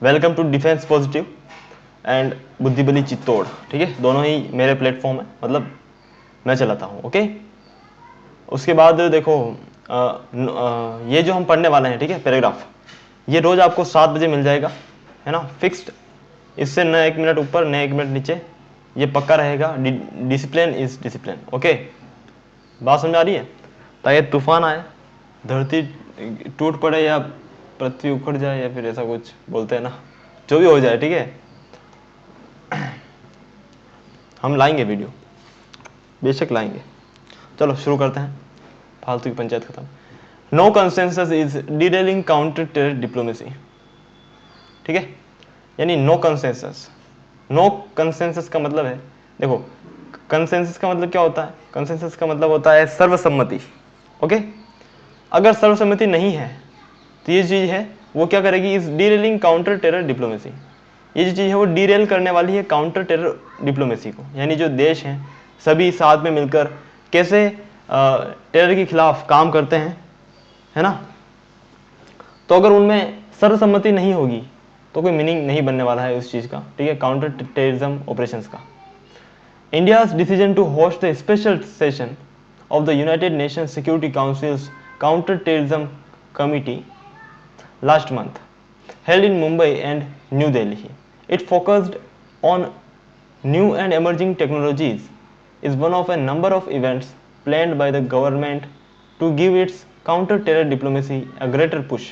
Welcome to defence positive and Buddhibali Chittor. ठीक है, दोनों ही मेरे प्लेटफॉर्म है, मतलब मैं चलाता हूँ। ओके, उसके बाद देखो ये जो हम पढ़ने वाले हैं, ठीक है, पैराग्राफ, ये रोज आपको 7 बजे मिल जाएगा, है ना, फिक्स्ड। इससे न 1 मिनट ऊपर न 1 मिनट नीचे, ये पक्का रहेगा। Discipline is discipline. ओके, बात समझ आ रही है? ताकि तूफान आए, धरती टूट पड़े या पृथ्वी उखड़ जाए या फिर ऐसा कुछ बोलते हैं ना, जो भी हो जाए, ठीक है, हम लाएंगे वीडियो, बेशक लाएंगे। चलो शुरू करते हैं, फालतू की पंचायत खत्म। No consensus is derailing counter terror diplomacy. ठीक है, यानी नो कंसेंसस। नो कंसेंसस का मतलब है, देखो कंसेंसस का मतलब क्या होता है? कंसेंसस का मतलब होता है सर्वसम्मति। ओके, अगर सर्वसम्मति नहीं है तो ये चीज है वो क्या करेगी? इस डीरेलिंग काउंटर टेरर डिप्लोमेसी, ये जो चीज है वो डीरेल करने वाली है काउंटर टेरर डिप्लोमेसी को। यानी जो देश हैं सभी साथ में मिलकर कैसे टेरर के खिलाफ काम करते हैं, है ना। तो अगर उनमें सर्वसम्मति नहीं होगी तो कोई मीनिंग नहीं बनने वाला है उस चीज का। ठीक है, काउंटर टेररिज्म ऑपरेशंस का। India's decision to host a special session of the United Nations Security Council's Counter-Terrorism Committee last month, held in Mumbai and New Delhi. It focused on new and emerging technologies, is one of a number of events planned by the government to give its counter-terror diplomacy a greater push.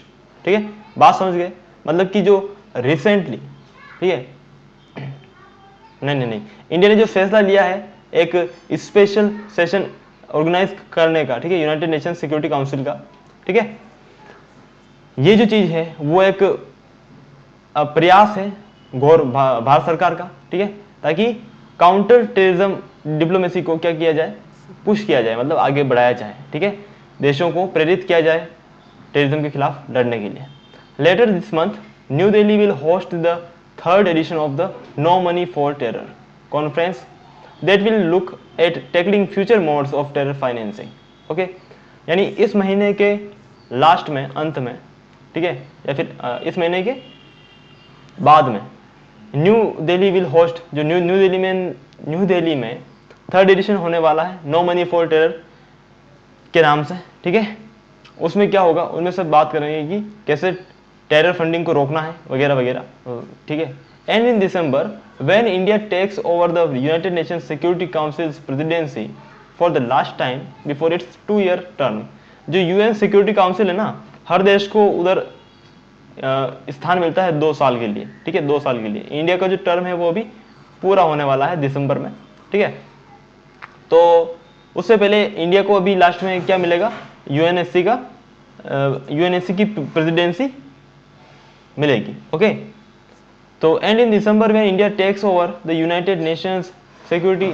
ठीक है, बात समझ गए? मतलब कि जो recently, ठीक है, नहीं, इंडिया ने जो फैसला लिया है एक स्पेशल सेशन ऑर्गेनाइज करने का, ठीक है, यूनाइटेड नेशन सिक्योरिटी काउंसिल का, ठीक है, ये जो चीज है वो एक प्रयास है गौर भारत सरकार का, ठीक है, ताकि काउंटर टेररिज्म डिप्लोमेसी को क्या किया जाए? पुश किया जाए, मतलब आगे बढ़ाया जाए। ठीक है, देशों को प्रेरित किया जाए टेररिज्म के खिलाफ लड़ने के लिए। Later this month New Delhi will host the third edition of the No Money for Terror conference that will look at tackling future modes of terror financing. Okay, यानी इस महीने के लास्ट में, अंत में, ठीक है, या फिर इस महीने के बाद में न्यू दिल्ली विल होस्ट, जो न्यू दिल्ली में थर्ड एडिशन होने वाला है नो मनी फॉर टेरर के नाम से। ठीक है, उसमें क्या होगा? उनमें सब बात करेंगे कि कैसे टेरर फंडिंग को रोकना है वगैरह वगैरह। ठीक है, and in December when India takes over the United Nations Security Council's presidency for the last time before its 2-year term. जो यूएन सिक्योरिटी काउंसिल है ना, हर देश को उधर स्थान मिलता है 2 साल के लिए। ठीक है, 2 साल के लिए। इंडिया का जो टर्म है वो अभी पूरा होने वाला है दिसंबर में। ठीक है, तो उससे पहले इंडिया को अभी लास्ट में क्या मिलेगा? यूएनएससी की प्रेसिडेंसी मिलेगी। ओके, तो एंड इन दिसंबर में India takes over the United Nations security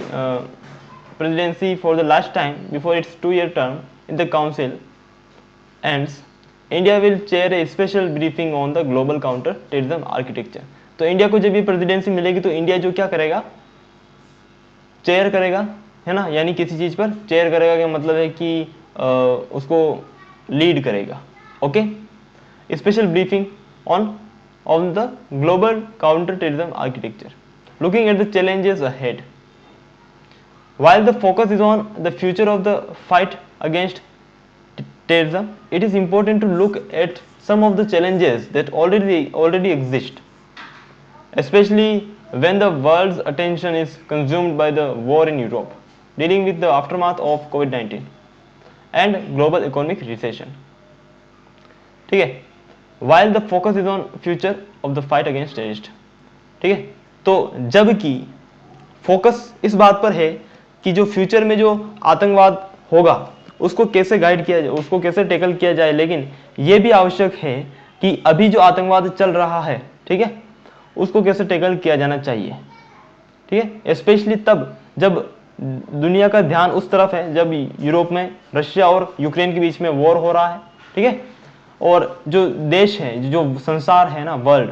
presidency for the last time before its 2-year term in the council ends, India will chair a special briefing on the global counter terrorism architecture. तो India को जब ये presidency मिलेगी तो India जो क्या करेगा? Chair करेगा, है ना, यानी किसी चीज पर चेयर करेगा का मतलब है कि उसको लीड करेगा। Okay, special briefing on the global counter-terrorism architecture, looking at the challenges ahead. While the focus is on the future of the fight against terrorism, it is important to look at some of the challenges that already exist, especially when the world's attention is consumed by the war in Europe, dealing with the aftermath of COVID-19 and global economic recession. ठीक है, while the focus is on future of the fight against terrorist. ठीक है, तो जबकि focus इस बात पर है कि जो फ्यूचर में जो आतंकवाद होगा उसको कैसे गाइड किया जाए, उसको कैसे टैकल किया जाए, लेकिन यह भी आवश्यक है कि अभी जो आतंकवाद चल रहा है, ठीक है, उसको कैसे टैकल किया जाना चाहिए। ठीक है, स्पेशली तब जब दुनिया का ध्यान उस तरफ है, जब यूरोप में रशिया और यूक्रेन के बीच में वॉर हो रहा है। ठीक है, और जो देश है, जो संसार है ना, world,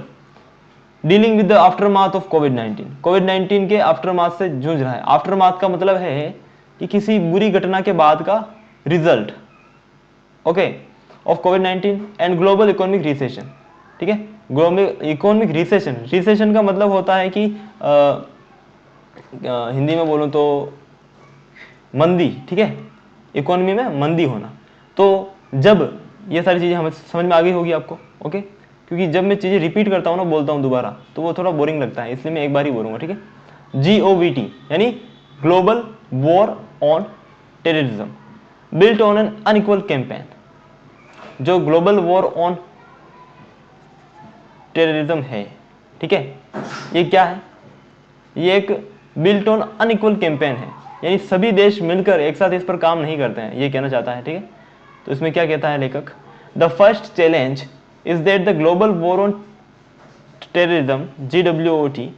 dealing with the aftermath of कोविड-19 के आफ्टरमाथ से जूझ रहा है। आफ्टरमाथ का मतलब है कि किसी बुरी घटना के बाद का result, okay, of covid and global economic recession. ठीक है, इकोनॉमिक रिसेशन, रिसेशन का मतलब होता है कि हिंदी में बोलूँ तो मंदी, ठीक है, इकोनॉमी में मंदी होना। तो जब ये सारी चीज़ें हमें समझ में आ गई होगी आपको, ओके, क्योंकि जब मैं चीज़ें रिपीट करता हूँ ना, बोलता हूँ दोबारा, तो वो थोड़ा बोरिंग लगता है, इसलिए मैं एक बार ही बोलूँगा, ठीक है। GOVT यानी global war on terrorism, built on an unequal campaign. जो ग्लोबल वॉर ऑन टेररिज्म है, ठीक है, ये क्या है, ये एक बिल्ट ऑन अनइक्वल कैंपेन है, यानी सभी देश मिलकर एक साथ इस पर काम नहीं करते हैं, ये कहना चाहता है, ठीक है। तो इसमें क्या कहता है लेखक, the first challenge is that the global war on terrorism GWOT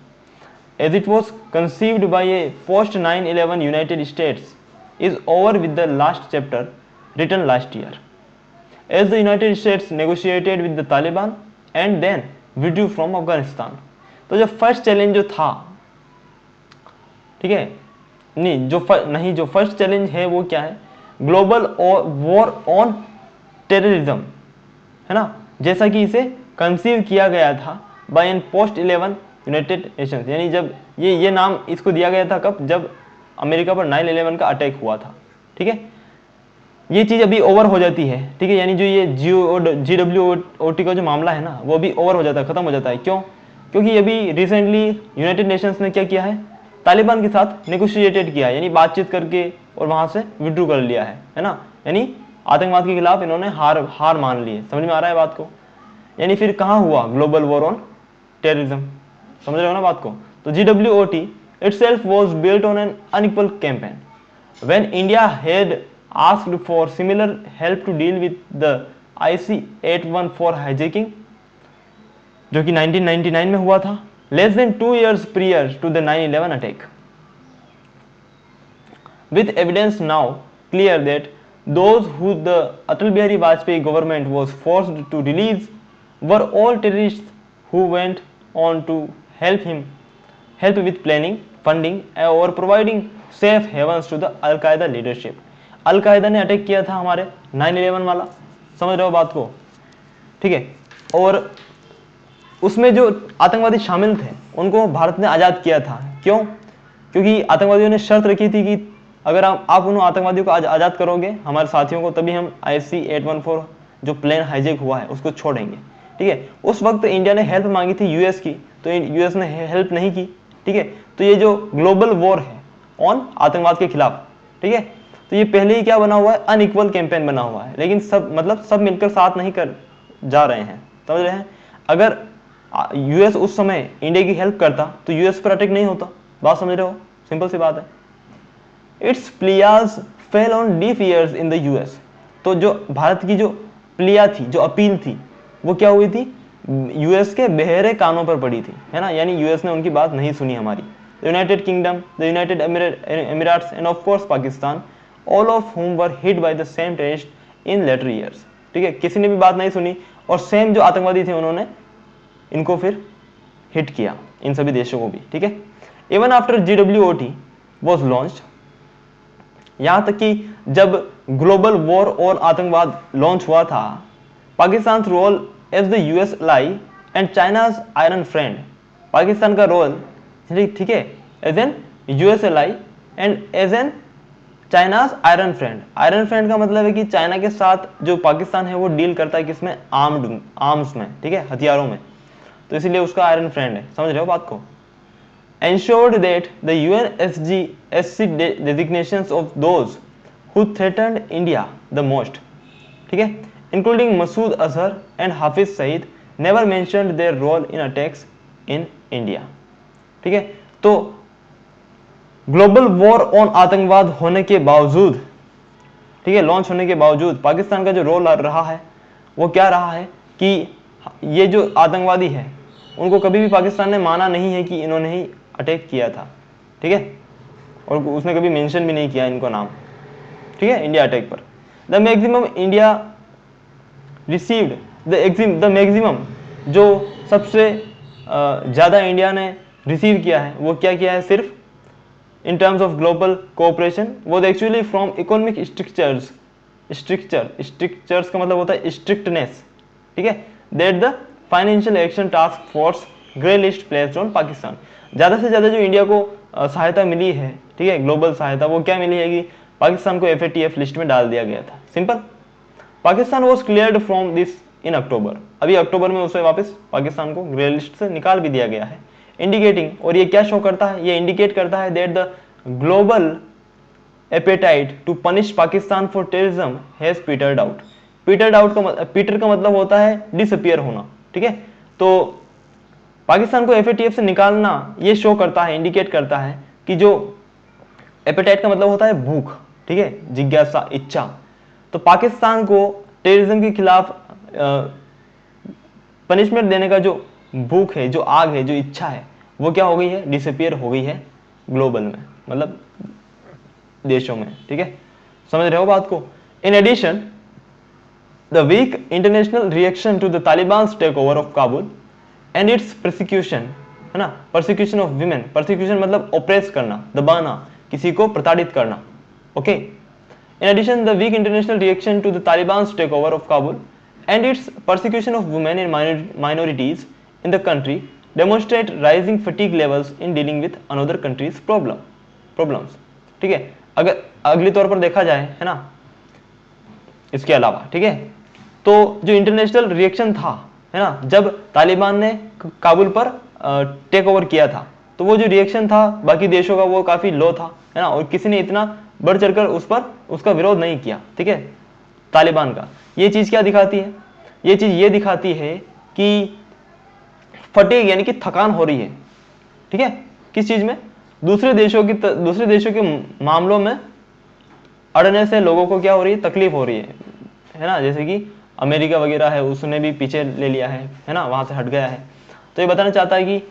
as it was conceived by a post 9/11 United States is over with the last chapter written last year as the United States negotiated with the Taliban and then withdrew from Afghanistan। तो जो first challenge जो था, ठीक है, जो first challenge है वो क्या है, ग्लोबल वॉर ऑन टेररिज्म, है ना, जैसा कि इसे कंसीव किया गया था by an post 11 United Nations, यानी जब ये नाम इसको दिया गया था कब, जब अमेरिका पर 9/11 का अटैक हुआ था, ठीक है। ये चीज़ अभी ओवर हो जाती है, ठीक है, यानी जो ये GWOT का जो मामला है ना, वो अभी ओवर हो जाता है, खत्म हो जाता है। क्यों? क्योंकि अभी रिसेंटली यूनाइटेड नेशंस ने क्या किया है, तालिबान के साथ नेगोशिएटेड किया है, यानी बातचीत करके और वहां से विड्रू कर लिया है ना, यानी आतंकवाद के खिलाफ इन्होंने हार मान ली है। समझ में आ रहा है बात को? यानी फिर कहाँ हुआ ग्लोबल वॉर ऑन टेररिज्म, समझ रहे हो ना बात को? तो GWOT itself was built on an unequal campaign. When India had asked for similar help to deal with the IC-814 hijacking, जो कि 1999 में हुआ था, less than 2 years prior to the 9/11 attack, with evidence now clear that those who the Atal Bihari Vajpayee government was forced to release were all terrorists who went on to help with planning, funding और providing safe havens to the Al-Qaeda leadership। Al Qaeda ने attack किया था हमारे 9/11 वाला, समझ रहे हो बात को, ठीक है, और उसमें जो आतंकवादी शामिल थे उनको भारत ने आज़ाद किया था। क्यों? क्योंकि आतंकवादियों ने शर्त रखी थी कि अगर आप उन आतंकवादियों को आज़ाद करोगे, हमारे साथियों को, तभी हम IC-814 जो प्लेन हाईजैक हुआ है उसको छोड़ेंगे, ठीक है। उस वक्त इंडिया ने हेल्प मांगी थी यूएस की, तो यूएस ने हेल्प नहीं की, ठीक है। तो ये जो ग्लोबल वॉर है ऑन आतंकवाद के खिलाफ, ठीक है, तो ये पहले ही क्या बना हुआ है, अनइक्वल कैंपेन बना हुआ है, लेकिन सब मिलकर साथ नहीं कर जा रहे हैं, समझ रहे हैं। अगर यूएस उस समय इंडिया की हेल्प करता तो यूएस पर अटैक नहीं होता, बात समझ रहे हो, सिंपल सी बात है। It's pleas fell on deaf ears in the US. तो जो भारत की जो प्लिया थी, जो अपील थी, वो क्या हुई थी, यूएस के बहरे कानों पर पड़ी थी, है ना, यानी यूएस ने उनकी बात नहीं सुनी हमारी। United kingdom, the United Emirates end of course Pakistan, all of हुम वर hit by the same terrorist in later years, ठीक है, किसी ने भी बात नहीं सुनी और सेम जो आतंकवादी थे उन्होंने इनको फिर हिट किया, इन सभी देशों को भी, ठीक है। Even after GWOT was launched, यहां तक कि जब ग्लोबल वॉर और आतंकवाद लॉन्च हुआ था, Pakistan role as the US ally and China's iron friend, Pakistan का रोल, ठीक है, as an US ally and as an China's iron friend. Iron friend का मतलब है कि चाइना के साथ जो पाकिस्तान है वो डील करता है किसमें, आर्म्स में, ठीक है, हथियारों में, तो इसीलिए उसका आयरन फ्रेंड है, समझ रहे हो बात को। ensured that the UNSC designations of those who threatened India the most, ठीक है, including Masood Azhar and Hafiz Saeed, never mentioned their role in attacks in India, ठीक है। तो ग्लोबल वॉर ऑन आतंकवाद होने के बावजूद, ठीक है, लॉन्च होने के बावजूद पाकिस्तान का जो रोल रहा है वो क्या रहा है कि ये जो आतंकवादी है उनको कभी भी पाकिस्तान ने माना नहीं है कि इन्होंने ही अटैक किया था, ठीक है, और उसने कभी मेंशन भी नहीं किया इनको नाम, ठीक है, इंडिया अटैक पर। The maximum India received, the maximum जो सबसे ज़्यादा इंडिया ने रिसीव किया है वो क्या किया है, सिर्फ in terms of global cooperation वो एक्चुअली फ्रॉम इकोनॉमिक स्ट्रिक्चर्स का मतलब होता है स्ट्रिक्टनेस, ठीक है, that the financial action task force grey list placed on Pakistan. ज़्यादा से ज़्यादा जो इंडिया को सहायता मिली है, ठीक है, ग्लोबल सहायता, वो क्या मिली है कि पाकिस्तान को FATF लिस्ट में डाल दिया गया था। Simple. Pakistan was cleared from this in October, अभी अक्टूबर में उसे वापस पाकिस्तान को ग्रे लिस्ट से निकाल भी दिया गया है। इंडिकेटिंग, और ये क्या शो करता है, ये इंडिकेट करता है that the global appetite to punish Pakistan for terrorism has petered out. Petered out का पीटर का मतलब होता है डिसअपियर होना, ठीक है। तो पाकिस्तान को FATF से निकालना ये शो करता है, इंडिकेट करता है कि जो एपेटाइट का मतलब होता है भूख, ठीक है, जिज्ञासा, इच्छा। तो पाकिस्तान को टेररिज्म के खिलाफ पनिशमेंट देने का जो भूख है, जो आग है, जो इच्छा है, वो क्या हो गई है, डिसअपियर हो गई है ग्लोबल में, मतलब देशों में, ठीक है। समझ रहे हो बात को। In edition the week international reaction to the Taliban take over of Kabul and its prosecution, है ना, प्रोसिक्यूशन ऑफ विमेन, प्रोसिक्यूशन मतलब ऑप्रेस करना, दबाना, किसी को प्रताड़ित करना, okay. In edition the week international reaction to the Taliban take over of Kabul and its persecution of women and minorities in the country demonstrate rising fatigue levels in dealing with another country's problems, ठीक है। अगर अगली तौर पर देखा जाए, है ना, इसके अलावा, ठीक है, तो जो इंटरनेशनल रिएक्शन था, है ना, जब तालिबान ने काबुल पर टेक ओवर किया था, तो वो जो रिएक्शन था बाकी देशों का वो काफी लो था, है ना, और किसी ने इतना बढ़ चढ़कर उस पर उसका विरोध नहीं किया, ठीक है, तालिबान का। ये चीज क्या दिखाती है, ये चीज ये दिखाती है कि फटीग यानी कि थकान हो रही है, ठीक है, किस चीज में, दूसरे देशों के मामलों में अड़ने से लोगों को क्या हो रही है, तकलीफ हो रही है ना। जैसे कि अमेरिका वगैरह है, उसने भी पीछे ले लिया है ना, वहां से हट गया है। तो ये बताना चाहता है कि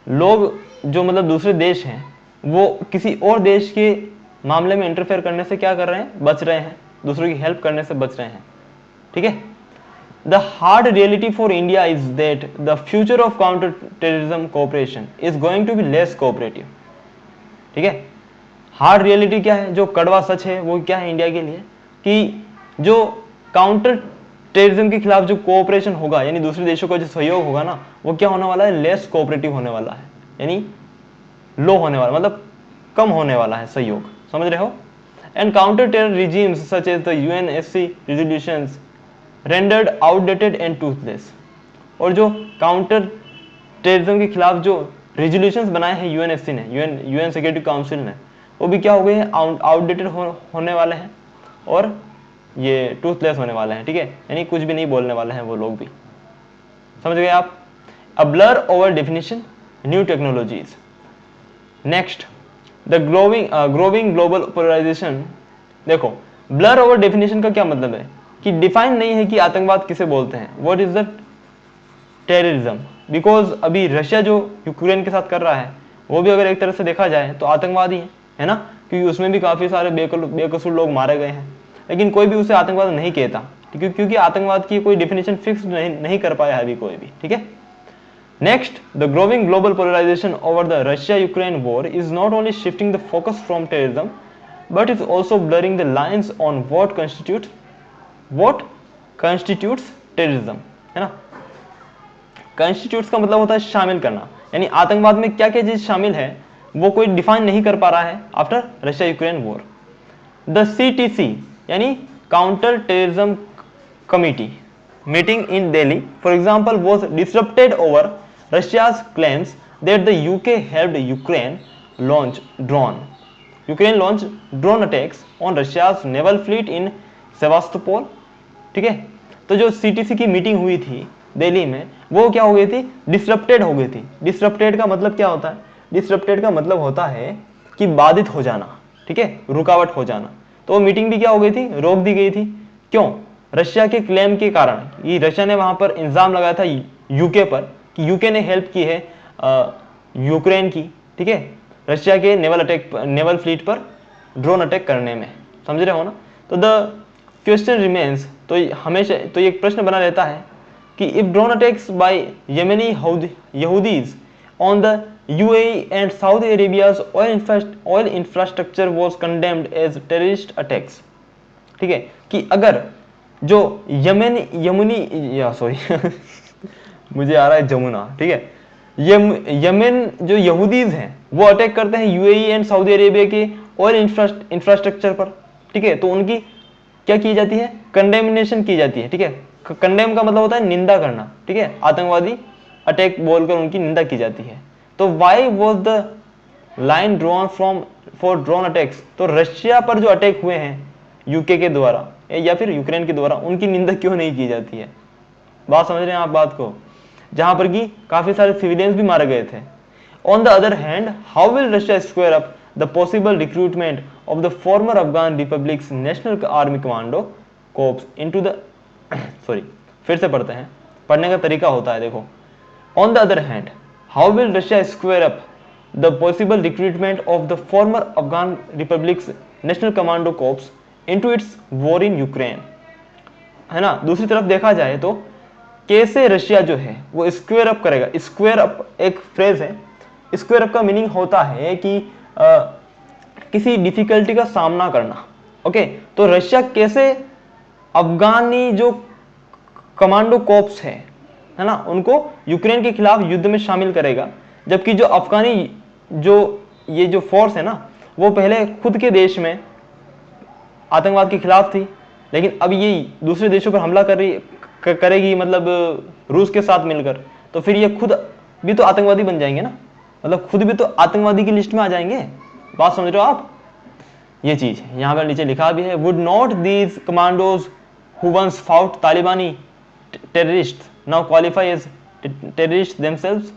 लोग जो मतलब दूसरे देश हैं वो किसी और देश के मामले में इंटरफेयर करने से क्या कर रहे हैं, बच रहे हैं, दूसरों की हेल्प करने से बच रहे हैं, ठीक है। The hard reality for India is that the future of counter terrorism cooperation is going to be less cooperative, ठीक है। हार्ड रियलिटी क्या है, जो कड़वा सच है वो क्या है इंडिया के लिए, कि जो काउंटर टेररिज्म के खिलाफ जो कोऑपरेशन होगा, यानी दूसरे देशों का जो सहयोग होगा ना, वो क्या होने वाला है, लेस कोऑपरेटिव होने वाला है, यानी लो होने वाला, मतलब कम होने वाला है सहयोग, समझ रहे हो। And counter terror regimes such as the UNSC resolutions rendered outdated and toothless. और जो काउंटर टेररिज्म के खिलाफ जो रेजोल्यूशंस बनाए हैं UNSC ने, UN सिक्योरिटी काउंसिल ने, वो भी क्या हो गए हैं, आउटडेटेड होने वाले हैं और ये टूथलेस होने वाले हैं, ठीक है, यानी कुछ भी नहीं बोलने वाले हैं वो लोग भी, समझ गए आप। A blur over definition, new technologies. Next, the growing global polarisation. देखो, ब्लर ओवर डेफिनेशन का क्या मतलब है कि डिफाइन नहीं है कि आतंकवाद किसे बोलते हैं, what is the terrorism, because अभी रशिया जो यूक्रेन के साथ कर रहा है वो भी अगर एक तरह से देखा जाए तो आतंकवादी है ना, क्योंकि उसमें भी काफी सारे बेकसूर लोग मारे गए हैं, लेकिन कोई भी उसे आतंकवाद नहीं कहता, क्योंकि आतंकवाद की कोई डेफिनेशन फिक्स नहीं कर पाया है अभी कोई भी, ठीक है। Next, the growing global polarization over the Russia-Ukraine war is not only shifting the focus from terrorism, but is also blurring the lines on what constitutes terrorism, है ना। constitutes का मतलब होता है शामिल करना, यानी आतंकवाद में क्या क्या चीज शामिल है वो कोई डिफाइन नहीं कर पा रहा है after Russia Ukraine war. The CTC यानी counter terrorism committee meeting in Delhi, for example, was disrupted over Russia's claims that the UK helped Ukraine launch drone attacks on Russia's naval fleet in Sevastopol, ठीक है। तो जो CTC की meeting हुई थी दिल्ली में, वो क्या हो गई थी, डिसरप्टेड हो गई थी। डिसरप्टेड का मतलब क्या होता है, डिसरप्टेड का मतलब होता है कि बाधित हो जाना, ठीक है, रुकावट हो जाना। तो वो मीटिंग भी क्या हो गई थी, रोक दी गई थी, क्यों, रशिया के क्लेम के कारण। ये रशिया ने वहां पर इल्जाम लगाया था यूके पर कि यूके ने हेल्प की है यूक्रेन की, ठीक है, रशिया के नेवल फ्लीट पर ड्रोन अटैक करने में, समझ रहे हो ना। तो द क्वेश्चन रिमेन्स, तो हमेशा तो एक प्रश्न बना रहता है कि if drone attacks by Yemeni Houthis on the UAE and Saudi Arabia's oil infrastructure was condemned as terrorist attacks, ठीक है, कि अगर जो मुझे आ रहा है जमुना, ठीक है। यमन जो यहूदीज हैं वो अटैक करते हैं यूएई एंड सऊदी अरेबिया के ऑयल इंफ्रास्ट्रक्चर पर, ठीक है। तो उनकी क्या की जाती है, कंडेमिनेशन की जाती है, ठीक है। कंडेम का मतलब होता है निंदा करना, ठीक है। आतंकवादी अटैक बोलकर उनकी निंदा की जाती है। तो why was the line drawn from for drone attacks, तो रशिया पर जो अटैक हुए हैं यूके के द्वारा या फिर यूक्रेन के द्वारा, उनकी निंदा क्यों नहीं की जाती है? बात समझ रहे हैं आप बात को, जहां पर कि काफी सारे सिविलियंस भी मारे गए थे। On the other hand, how will Russia square up the possible recruitment of the former Afghan republics national army commando cops into the sorry, फिर से पढ़ते हैं, पढ़ने का तरीका होता है, देखो। On the other hand, how will Russia square up the possible recruitment of the former Afghan republics national commando cops into its war in Ukraine, है ना। दूसरी तरफ देखा जाए तो कैसे रशिया जो है वो स्क्वेयर अप करेगा। स्क्वेयर अप एक फ्रेज है, स्क्वेयर अप का मीनिंग होता है कि किसी डिफिकल्टी का सामना करना, ओके। तो रशिया कैसे अफगानी जो कमांडो कोप्स है ना, उनको यूक्रेन के खिलाफ युद्ध में शामिल करेगा, जबकि जो अफगानी जो ये जो फोर्स है ना, वो पहले खुद के देश में आतंकवाद के खिलाफ थी, लेकिन अब ये दूसरे देशों पर हमला करेगी, मतलब रूस के साथ मिलकर, तो फिर ये खुद भी तो आतंकवादी बन जाएंगे ना, मतलब खुद भी तो आतंकवादी की लिस्ट में आ जाएंगे। बात समझ रहे हो आप? ये चीज यहाँ पर नीचे लिखा भी है, would not these commandos who once fought Taliban terrorist now qualify as terrorist themselves,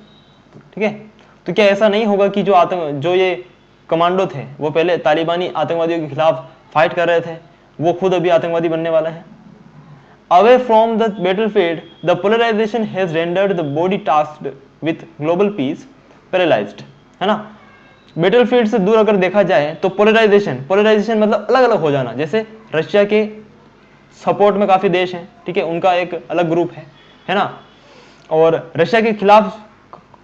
ठीक है। तो क्या ऐसा नहीं होगा कि जो ये कमांडो थे वो पहले तालिबानी आतंकवादियों के खिलाफ फाइट कर रहे थे, वो खुद अभी आतंकवादी बनने वाला है? Away from the battlefield, the polarization has rendered the body tasked with global peace paralyzed, है ना। बैटलफील्ड से दूर अगर देखा जाए तो पोलराइजेशन मतलब अलग अलग हो जाना। जैसे रशिया के सपोर्ट में काफी देश हैं, ठीक है, उनका एक अलग ग्रुप है ना। और रशिया के खिलाफ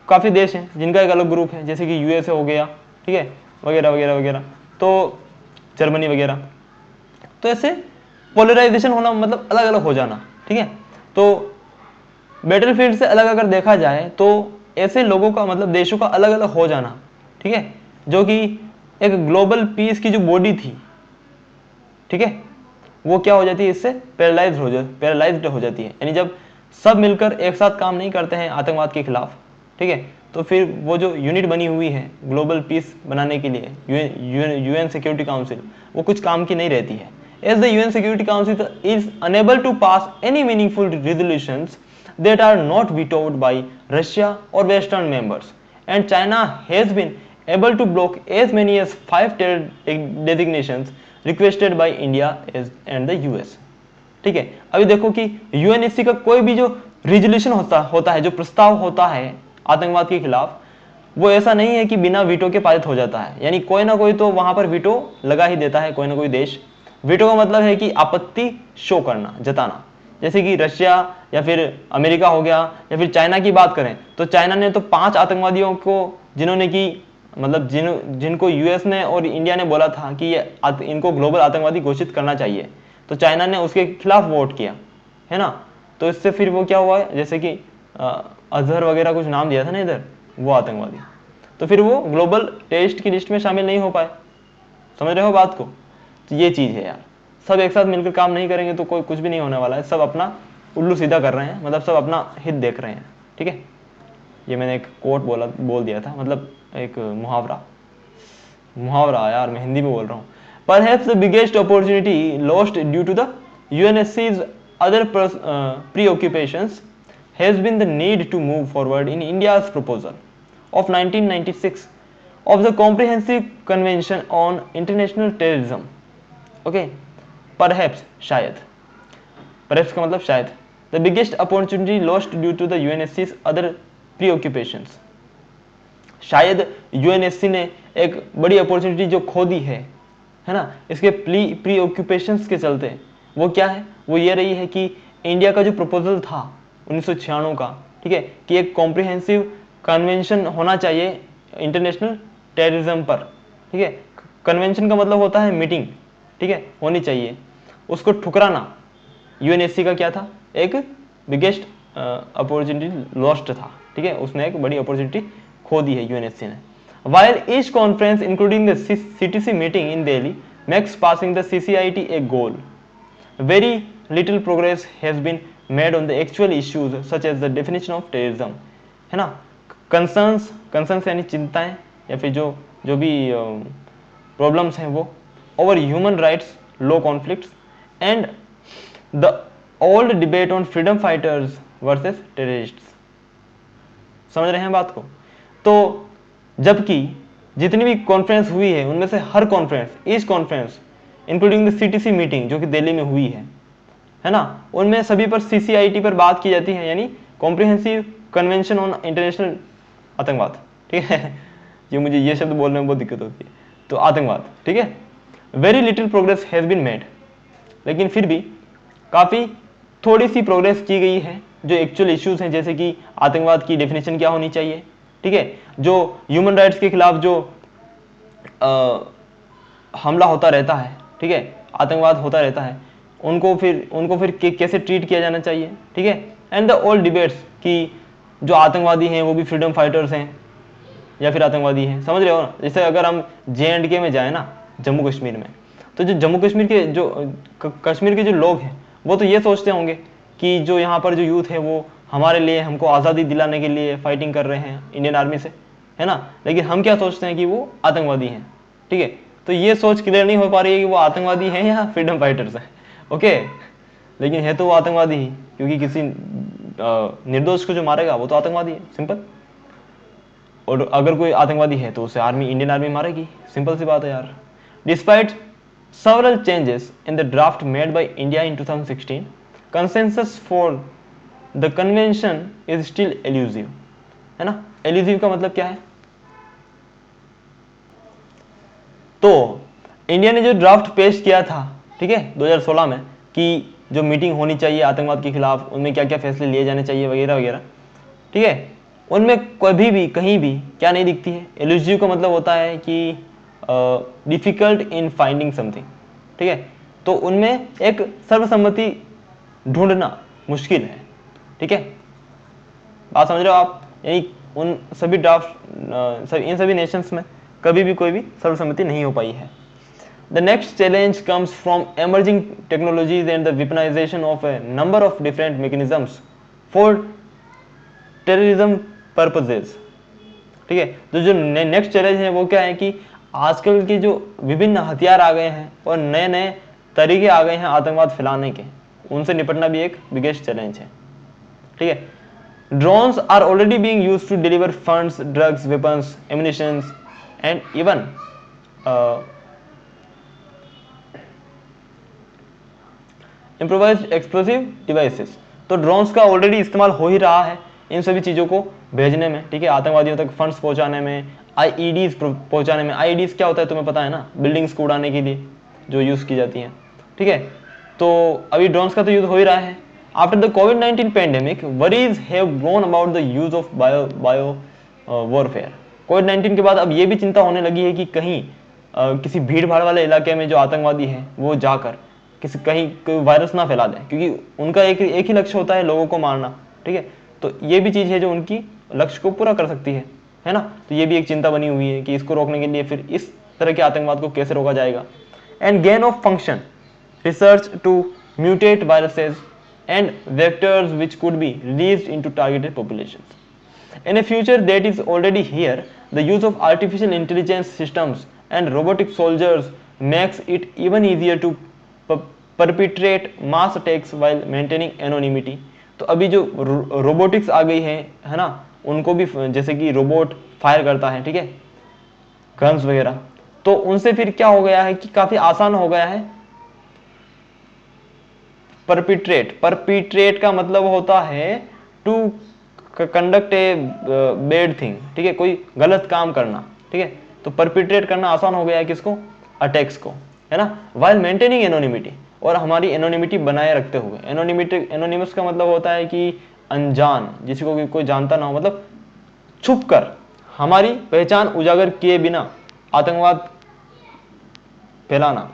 काफी देश हैं जिनका एक अलग ग्रुप है, जैसे कि यूएसए हो गया, ठीक है, वगैरह वगैरह वगैरह, तो जर्मनी वगैरह। तो ऐसे पोलराइजेशन होना मतलब अलग अलग हो जाना, ठीक है। तो बैटलफील्ड से अलग अगर देखा जाए तो ऐसे लोगों का मतलब देशों का अलग अलग हो जाना, ठीक है, जो कि एक ग्लोबल पीस की जो बॉडी थी, ठीक है, वो क्या हो जाती है, इससे पैरालाइज्ड हो जाती है। यानी जब सब मिलकर एक साथ काम नहीं करते हैं आतंकवाद के खिलाफ, ठीक है, तो फिर वो जो यूनिट बनी हुई है ग्लोबल पीस बनाने के लिए, यूएन सिक्योरिटी काउंसिल, वो कुछ काम की नहीं रहती है। As the UN Security Council is unable to pass any meaningful resolutions that are not vetoed by Russia or Western members, and China has been able to block as many as 5 terror designations requested by India and the US, ठीक है। अभी देखो कि UNSC का कोई भी जो resolution होता है, जो प्रस्ताव होता है आतंकवाद के खिलाफ, वो ऐसा नहीं है कि बिना वीटो के पारित हो जाता है। यानी कोई ना कोई तो वहां पर वीटो लगा ही देता है, कोई ना कोई देश। वीटो का मतलब है कि आपत्ति शो करना, जताना। जैसे कि रशिया या फिर अमेरिका हो गया, या फिर चाइना की बात करें तो चाइना ने तो 5 आतंकवादियों को जिन्होंने की मतलब जिनको यूएस ने और इंडिया ने बोला था कि ये इनको ग्लोबल आतंकवादी घोषित करना चाहिए, तो चाइना ने उसके खिलाफ वोट किया, है ना। तो इससे फिर वो क्या हुआ, जैसे कि अजहर वगैरह कुछ नाम दिया था ना इधर, वो आतंकवादी, तो फिर वो ग्लोबल टेररिस्ट की लिस्ट में शामिल नहीं हो पाए। समझ रहे हो बात को? तो ये चीज है यार, सब एक साथ मिलकर काम नहीं करेंगे तो कोई कुछ भी नहीं होने वाला है। सब अपना उल्लू सीधा कर रहे हैं, मतलब सब अपना हित देख रहे हैं, ठीक है। ये मैंने एक कोट बोल दिया था, मतलब एक मुहावरा यार, मैं हिंदी में बोल रहा हूँ। Perhaps the biggest opportunity lost due to the UNSC's other preoccupations has been the need to move forward in India's proposal of 1996 of the Comprehensive Convention on International Terrorism. Okay, perhaps शायद, perhaps का मतलब शायद, the biggest opportunity lost due to the UNSC's other preoccupations. शायद UNSC ने एक बड़ी opportunity जो खो दी है ना, इसके प्री ऑक्यूपेशंस के चलते। वो क्या है, वो ये रही है कि इंडिया का जो प्रपोजल था 1996 का, ठीक है, कि एक कॉम्प्रिहेंसिव कन्वेंशन होना चाहिए इंटरनेशनल टेररिज्म पर, ठीक है। कन्वेंशन का मतलब होता है मीटिंग, ठीक है, होनी चाहिए। उसको ठुकराना यूएनएससी का क्या था, एक बिगेस्ट अपॉर्चुनिटी लॉस्ट था, ठीक है, उसने एक बड़ी अपॉर्चुनिटी खो दी है यूएनएससी ने। While each conference, including the CTC meeting in Delhi, makes passing the CCIT a goal, very little progress has been made on the actual issues such as the definition of terrorism, है ना। Concerns यानी चिंताएं या फिर जो भी problems हैं वो over human rights, low conflicts and the old debate on freedom fighters versus terrorists. समझ रहे हैं बात को। तो जबकि जितनी भी कॉन्फ्रेंस हुई है उनमें से हर conference, each conference including the CTC meeting जो कि दिल्ली में हुई है ना, उनमें सभी पर सीसीआईटी पर बात की जाती है, यानी कॉम्प्रिहेंसिव कन्वेंशन ऑन इंटरनेशनल आतंकवाद, ठीक है। ये मुझे ये शब्द बोलने में बहुत दिक्कत होती है, तो आतंकवाद, ठीक है। Very little progress has been made, लेकिन फिर भी काफ़ी थोड़ी सी प्रोग्रेस की गई है जो एक्चुअल इश्यूज हैं, जैसे कि आतंकवाद की डेफिनेशन क्या होनी चाहिए, ठीक है, जो ह्यूमन राइट्स के खिलाफ जो हमला होता रहता है, ठीक है, आतंकवाद होता रहता है, उनको फिर कैसे ट्रीट किया जाना चाहिए, ठीक है। एंड द ओल्ड डिबेट्स कि जो आतंकवादी हैं वो भी फ्रीडम फाइटर्स हैं या फिर आतंकवादी हैं, समझ रहे हो ना। जैसे अगर हम JNK में जाए ना, जम्मू कश्मीर में, तो जो जम्मू कश्मीर के कश्मीर के जो लोग हैं वो तो ये सोचते होंगे कि जो यहाँ पर जो यूथ है वो हमारे लिए, हमको आज़ादी दिलाने के लिए फाइटिंग कर रहे हैं इंडियन आर्मी से, है ना। लेकिन हम क्या सोचते हैं कि वो आतंकवादी हैं, ठीक है। तो ये सोच क्लियर नहीं हो पा रही है कि वो आतंकवादी हैं या फ्रीडम फाइटर्स हैं, ओके। लेकिन है तो वो आतंकवादी ही, क्योंकि किसी निर्दोष को जो मारेगा वो तो आतंकवादी है, सिंपल। और अगर कोई आतंकवादी है तो उसे इंडियन आर्मी मारेगी, सिंपल सी बात है यार। Despite several changes in the draft made by India in 2016, consensus for the convention is still elusive, है ना। elusive का मतलब क्या है, तो इंडिया ने जो ड्राफ्ट पेश किया था, ठीक है, 2016 में, कि जो मीटिंग होनी चाहिए आतंकवाद के खिलाफ, उनमें क्या क्या फैसले लिए जाने चाहिए वगैरह वगैरह, ठीक है, उनमें कभी भी कहीं भी क्या नहीं दिखती है। एलुसिव का मतलब होता है कि डिफिकल्ट इन फाइंडिंग समथिंग, ठीक है। तो उनमें एक सर्वसम्मति ढूंढना मुश्किल है, ठीक है, बात समझ रहे हो आप। यानी उन सभी ड्राफ्ट इन सभी नेशंस में कभी भी कोई भी सर्वसम्मति नहीं हो पाई है। The next challenge comes from emerging technologies and the weaponization of a number of different mechanisms for terrorism purposes, ठीक है। तो जो नेक्स्ट चैलेंज है वो क्या है कि आजकल के जो विभिन्न हथियार आ गए हैं और नए नए तरीके आ गए हैं आतंकवाद फैलाने के, उनसे निपटना भी एक बिगेस्ट चैलेंज है, ठीक है। Drones are already being used to deliver funds, drugs, weapons, ammunitions and even improvised explosive devices. तो ड्रोन्स का ऑलरेडी इस्तेमाल हो ही रहा है इन सभी चीज़ों को भेजने में, ठीक है, आतंकवादियों तक फंड्स पहुंचाने में, आईईडीज पहुंचाने में। आईईडीज क्या होता है तुम्हें पता है ना, बिल्डिंग्स को उड़ाने के लिए जो यूज़ की जाती हैं, ठीक है। तो अभी ड्रोन्स का तो यूज़ हो ही रहा है। आफ्टर द कोविड-19 pandemic, worries have grown about the use of bio warfare. कोविड-19 के बाद अब ये भी चिंता होने लगी है कि कहीं किसी भीड़ भाड़ वाले इलाके में जो आतंकवादी हैं वो जाकर कहीं कोई वायरस ना फैला दें, क्योंकि उनका एक ही लक्ष्य होता है, लोगों को मारना, ठीक है। तो ये भी चीज़ है जो उनकी लक्ष्य को पूरा कर सकती है ना। तो ये भी एक चिंता बनी हुई है कि इसको रोकने के लिए फिर इस तरह के आतंकवाद को कैसे रोका जाएगा। And gain of function research to mutate viruses and vectors which could be released into targeted populations in a future that is already here. The use of artificial intelligence systems and robotic soldiers makes it even easier to perpetrate mass attacks while maintaining anonymity. तो अभी जो robotics आ गई है ना, उनको भी, जैसे कि रोबोट फायर करता है, ठीक है, गन्स वगैरह, तो उनसे फिर क्या हो गया है कि काफी आसान हो गया है परपिट्रेट का मतलब होता है to conduct a bad thing, ठीक है, कोई गलत काम करना, ठीक है। तो परपिट्रेट करना आसान हो गया है किसको, अटैक्स को, है ना। वाइल मेंटेनिंग एनोनिमिटी, और हमारी एनोनिमिटी बनाए रखते हुए। एनोनिमस का मतलब होता है कि अनजान, जिसको कोई जानता ना हो, मतलब छुप कर हमारी पहचान उजागर किए बिना आतंकवाद फैलाना,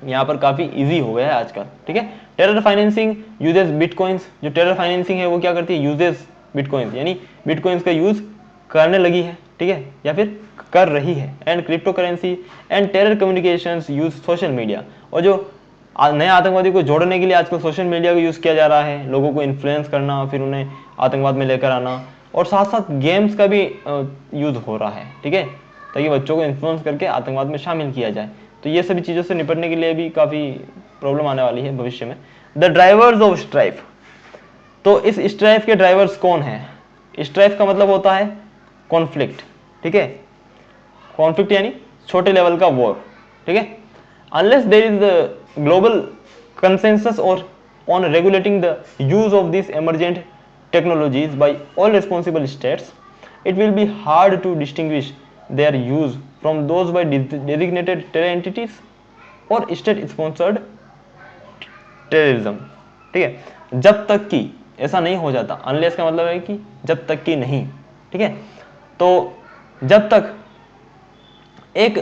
यहाँ पर काफी इजी हो गया है आजकल, ठीक है। टेरर फाइनेंसिंग यूजेस बिटकॉइंस, जो टेरर फाइनेंसिंग है वो क्या करती है, यूजेस बिटकॉइंस, यानी बिटकॉइंस का यूज करने लगी है, ठीक है, या फिर कर रही है। And crypto currency and terror communications use social media, और जो नए आतंकवादी को जोड़ने के लिए आजकल सोशल मीडिया का यूज किया जा रहा है, लोगों को इन्फ्लुएंस करना, फिर उन्हें आतंकवाद में लेकर आना, और साथ साथ गेम्स का भी यूज हो रहा है, ठीक है, ताकि बच्चों को इन्फ्लुएंस करके आतंकवाद में शामिल किया जाए। तो ये सभी चीज़ों से निपटने के लिए भी काफ़ी प्रॉब्लम आने वाली है भविष्य में। द ड्राइवर्स ऑफ स्ट्राइफ, तो इस स्ट्राइफ के ड्राइवर्स कौन है? स्ट्राइफ का मतलब होता है कॉन्फ्लिक्ट, ठीक है, कॉन्फ्लिक्ट यानी छोटे लेवल का वॉर, ठीक है। Unless there is global consensus और on regulating the use of this emergent technologies by all responsible states, it will be hard to distinguish their use from those by designated terror entities or state sponsored terrorism, ठीक है। जब तक कि ऐसा नहीं हो जाता, अनलेस का मतलब है कि जब तक कि नहीं, ठीक है, तो जब तक एक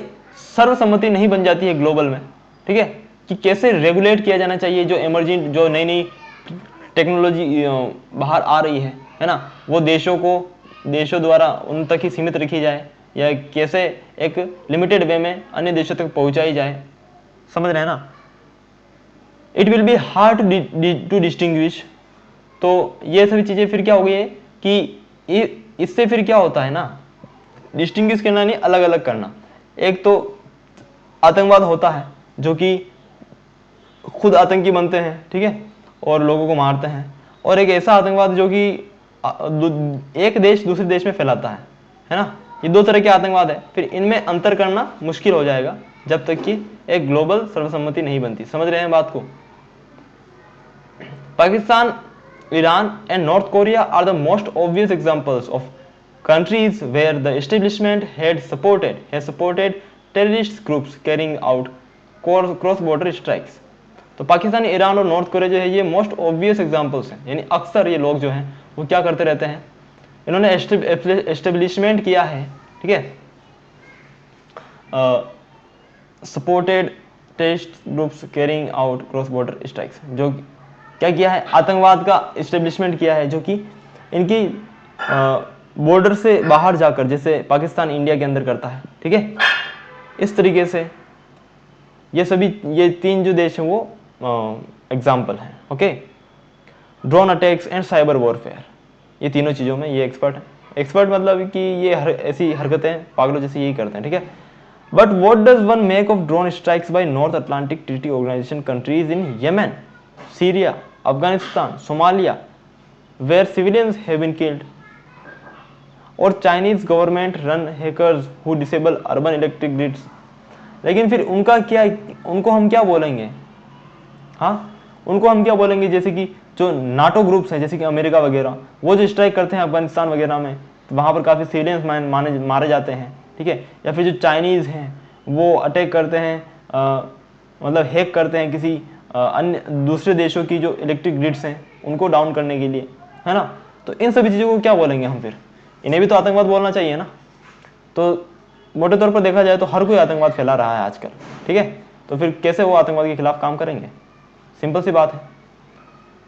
सर्वसम्मति नहीं बन जाती है ग्लोबल में, ठीक है, कि कैसे रेगुलेट किया जाना चाहिए जो इमर्जिंग, जो नई नई टेक्नोलॉजी बाहर आ रही है ना, वो देशों द्वारा उन तक ही सीमित रखी जाए, या कैसे एक लिमिटेड वे में अन्य देशों तक पहुंचाई जाए, समझ रहे हैं ना। It will be hard to distinguish, तो ये सभी चीजें फिर क्या हो गई है कि इससे फिर क्या होता है ना, डिस्टिंग्विश करना नहीं, अलग अलग करना। एक तो आतंकवाद होता है जो कि खुद आतंकी बनते हैं, ठीक है, और लोगों को मारते हैं, और एक ऐसा आतंकवाद जो कि एक देश दूसरे देश में फैलाता है ना। ये दो तरह के आतंकवाद है, फिर इनमें अंतर करना मुश्किल हो जाएगा जब तक कि एक ग्लोबल सर्वसम्मति नहीं बनती। समझ रहे हैं बात को? Pakistan, Iran and North Korea are the most obvious examples of countries where the establishment has supported terrorist groups carrying out cross-border strikes. तो पाकिस्तान, ईरान और नॉर्थ कोरिया जो है ये मोस्ट ऑब्वियस एग्जांपल्स हैं, यानी अक्सर ये लोग जो हैं वो क्या करते रहते हैं, इन्होंने एस्टेब्लिशमेंट किया है, ठीक है, supported terrorist groups carrying out cross border strikes, जो क्या किया है, आतंकवाद का इस्टेब्लिशमेंट किया है, जो कि इनकी बॉर्डर से बाहर जाकर, जैसे पाकिस्तान इंडिया के अंदर करता है, ठीक है, इस तरीके से ये सभी, ये तीन जो देश हैं वो एग्जाम्पल हैं, okay. Drone attacks and cyber warfare, ये तीनों चीज़ों में ये एक्सपर्ट है। एक्सपर्ट मतलब कि ये ऐसी हरकतें पागलों जैसे यही करते हैं, ठीक है। But what does one make of drone strikes by North Atlantic Treaty Organization countries in Yemen, Syria, Afghanistan, Somalia, where civilians have been killed, और Chinese government run hackers who disable urban electric grids. लेकिन फिर उनका क्या, उनको हम क्या बोलेंगे, हाँ, उनको हम क्या बोलेंगे, जैसे कि जो नाटो ग्रुप्स हैं, जैसे कि अमेरिका वगैरह, वो जो स्ट्राइक करते हैं अफगानिस्तान वगैरह में, तो वहाँ पर काफ़ी सिविलियंस मारे जाते हैं, ठीक है। या फिर जो चाइनीज़ हैं वो अटैक करते हैं, मतलब हैक करते हैं किसी अन्य दूसरे देशों की जो इलेक्ट्रिक ग्रिड्स हैं उनको डाउन करने के लिए, है ना। तो इन सभी चीज़ों को क्या बोलेंगे हम फिर, इन्हें भी तो आतंकवाद बोलना चाहिए ना। तो मोटे तौर पर देखा जाए तो हर कोई आतंकवाद फैला रहा है आजकल, ठीक है, तो फिर कैसे वो आतंकवाद के खिलाफ काम करेंगे, सिंपल सी बात है।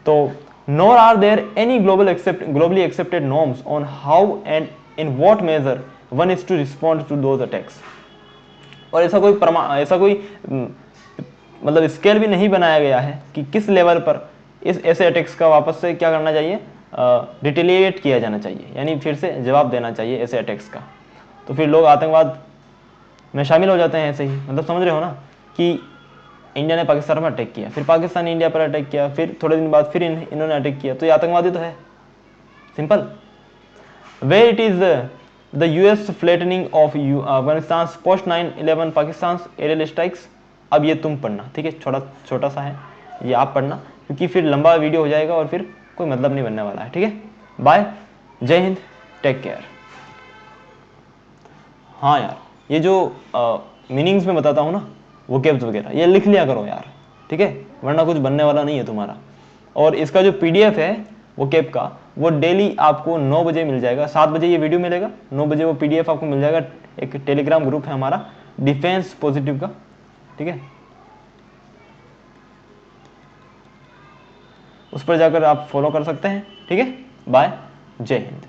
तो nor are there any globally accepted norms on how and in what measure one is to respond to those attacks, और ऐसा कोई मतलब स्केल भी नहीं बनाया गया है कि किस लेवल पर इस ऐसे अटैक्स का वापस से क्या करना चाहिए, रिटेलिएट किया जाना चाहिए, यानी फिर से जवाब देना चाहिए ऐसे अटैक्स का। तो फिर लोग आतंकवाद में शामिल हो जाते हैं ऐसे ही, मतलब समझ रहे हो ना, कि इंडिया ने पाकिस्तान पर अटैक किया, फिर पाकिस्तान ने इंडिया पर अटैक किया, फिर थोड़े दिन बाद फिर इन्होंने अटैक किया, तो ये आतंकवादी तो है, simple. Way it is the US flattening of Afghanistan post 9/11 Pakistan aerial strikes. अब ये तुम पढ़ना, ठीक है, छोटा सा है ये, आप पढ़ना, क्योंकि फिर लंबा वीडियो हो जाएगा और फिर कोई मतलब नहीं बनने वाला है, ठीक है। बाय, जय हिंद, टेक केयर। हाँ यार, ये जो मीनिंग्स में बताता हूँ ना, वो कैब्स वगैरह ये लिख लिया करो यार, ठीक है, वरना कुछ बनने वाला नहीं है तुम्हारा। और इसका जो PDF है वो कैब का, वो डेली आपको 9 बजे मिल जाएगा, 7 बजे ये वीडियो मिलेगा, 9 बजे वो PDF आपको मिल जाएगा। एक टेलीग्राम ग्रुप है हमारा डिफेंस पॉजिटिव का, ठीक है। उस पर जाकर आप फॉलो कर सकते हैं। ठीक है, बाय, जय हिंद।